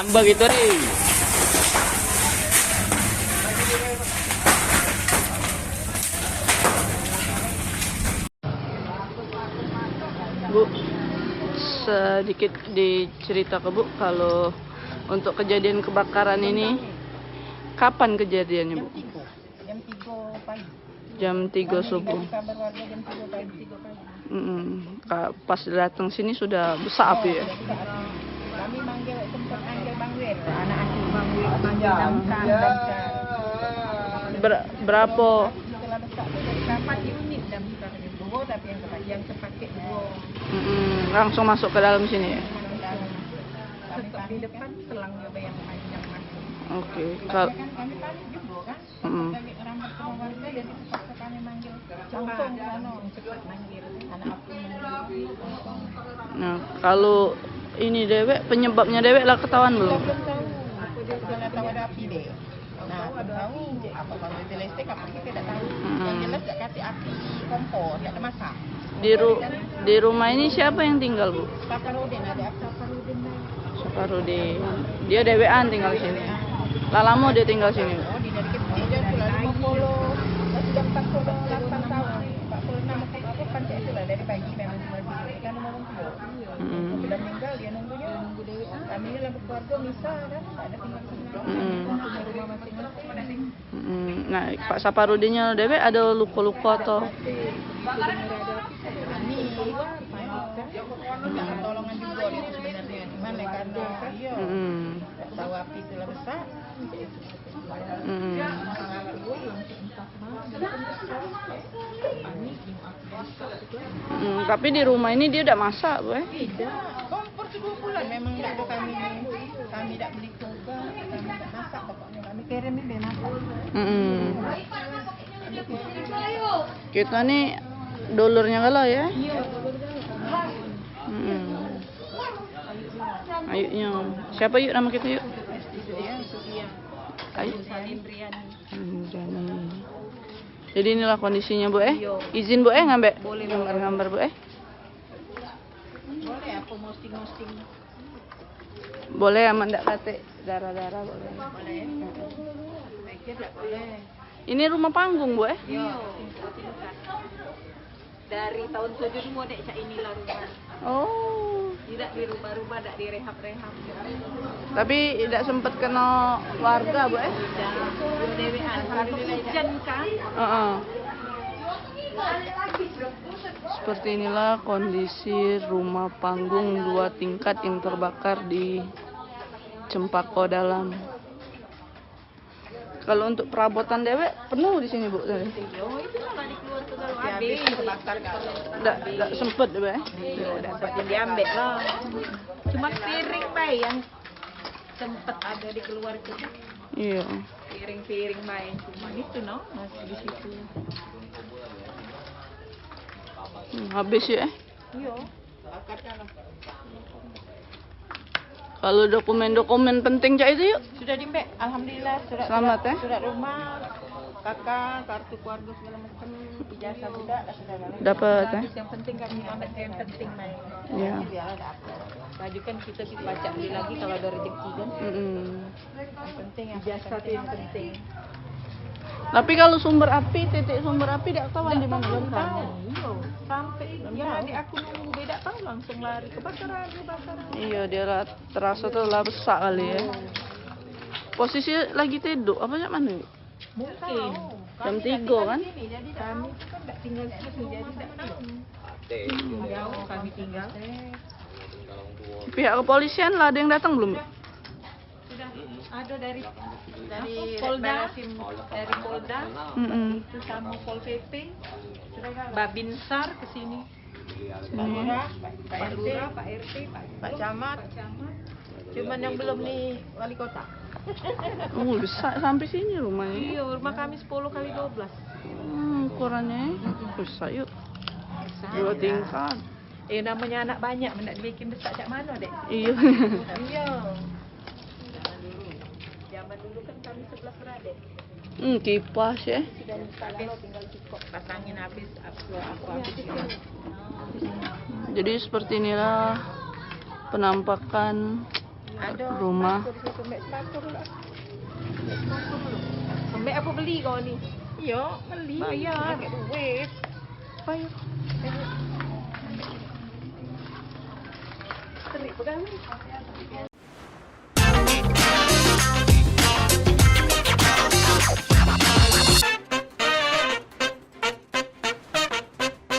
begitu nih. Bu, sedikit dicerita ke Bu kalau untuk kejadian kebakaran ini kapan kejadiannya Bu? Jam 3 pagi. Jam 3 subuh. Dikasih kabar warga jam 3 pagi. Pas datang sini sudah besar api ya? Kami sempat manggil Bang Wir, anak asuh Bang Wir, manggil damkar. Berapa? Setelah besar itu dari 4 unit damkar di Bogor, tapi yang sepaket dua. Langsung masuk ke dalam sini ya? Kami di depan selangnya yang panjang masuk. Oke. Kan kami panik juga kan. Kami rambat ke warga dan terpaksa kami manggil langsung ke sana, cepat manggil anak api langsung. Nah, kalau ini dewek, penyebabnya dewek lah ketahuan belum? Belum tahu. Sudah nggak tahu ada api deh. Nah, belum tahu apa kalau itu listrik apa kita tidak tahu. Yang jelas tak kasih api kompor, tidak ada masak. Di rumah ini siapa yang tinggal Bu? Saparudin, ada Saparudin. Saparudin. Dia dewean tinggal sini. Lama dia tinggal sini. Oh, di dari kecil dia sudah 50, sudah 48 tahun. 46 aku kan itu lah dari pagi memang tinggal di sini kan rumah orang tua. Sudah meninggal dia nunggu dewi. Kami ini lah berkeluarga misah kan, tak ada tinggal sini. Punya rumah masing-masing. Nah, Pak Saparudinnya dewe ada luka-luka atau? Ini minta pertolongan juga dia sebenarnya. Gimana karena iya tak tahu api sudah besar. Tapi di rumah ini dia udah masak Bu ya? Tidak, kompor 2 bulan memang tidak ada kami tidak beli juga, kami tidak masak pokoknya kami kirim ini masak. Kita nih dulurnya kalau ya? Iya. Ayunya. Siapa yuk nama kita yuk? Ayu. Jadi inilah kondisinya Bu Izin Bu ngambil gambar-gambar Bu Boleh apa posting-posting? Boleh aman ndak kate darah-darah boleh. Boleh. Baiknya tidak boleh. Ini rumah panggung Bu Iya. Dari tahun 72 dek cak inilah rumah. Oh. Tidak dirubah-rubah, tidak direhab-rehab. Tapi tidak sempat kena warga Bu Tidak. Dewean. Karena hujan kan. Seperti inilah kondisi rumah panggung 2 tingkat yang terbakar di Cempaka Dalam. Kalau untuk perabotan dewek penuh di sini Bu. Yo, itu tadi keluar ke galau habis terbakar galau. Enggak sempet Bu Dapat diambil lah. Cuma piring bae yang sempat ada di keluar itu. Iya. Piring-piring bae cuma itu masih di situ. Habis ya? Iya. Bakarnya lah. Kalau dokumen-dokumen penting cak itu yuk. Sudah dimbek, alhamdulillah Selamat ya. Surat rumah, kakak, kartu keluarga segala macam, ijazah budak sudah Dapat ya. Yang penting kami ambil yang penting main. Iya. Biar dapat. Baju kan kita baca beli lagi kalau ada rezeki kan. Yang penting ijazah itu yang penting. Tapi kalau titik sumber api tidak tahu di mana Belum kan? tahu. Iya, sampai yang adik aku nunggu beda tahu langsung lari kebakaran. Iya, dia terasa tuh lah besar kali ya. Posisi lagi tidur, apa cak mana? Mungkin. Jam 3 kan? Jadi kami kan tidak tinggal sini, jadi tidak tahu. Jauh kami tinggal. Pihak kepolisian lah ada yang datang belum? Sudah ada dari Polda, dari Polda, itu sama Pol PP, Babinsar ke sini. Pak Lurah, Pak RT, Pak Camat. Cuman yang belum nih wali kota. Besar sampai sini rumahnya. Iya, rumah kami 10 kali 12. Ukurannya besar yuk. 2 tingkat. Namanya anak banyak, mendak dibikin besar cak mana dek? Iya. Iya. Zaman dulu kan kami 11 beradik. Kipas ya. Sudah tinggal cukup pasangin habis habis. Jadi seperti inilah penampakan Ada rumah. sepatu di situ, mbak sepatu lah. Mbak apa beli kau ni? Iya, beli. Bayar. Pakai duit. Bayar. Terik pegawai.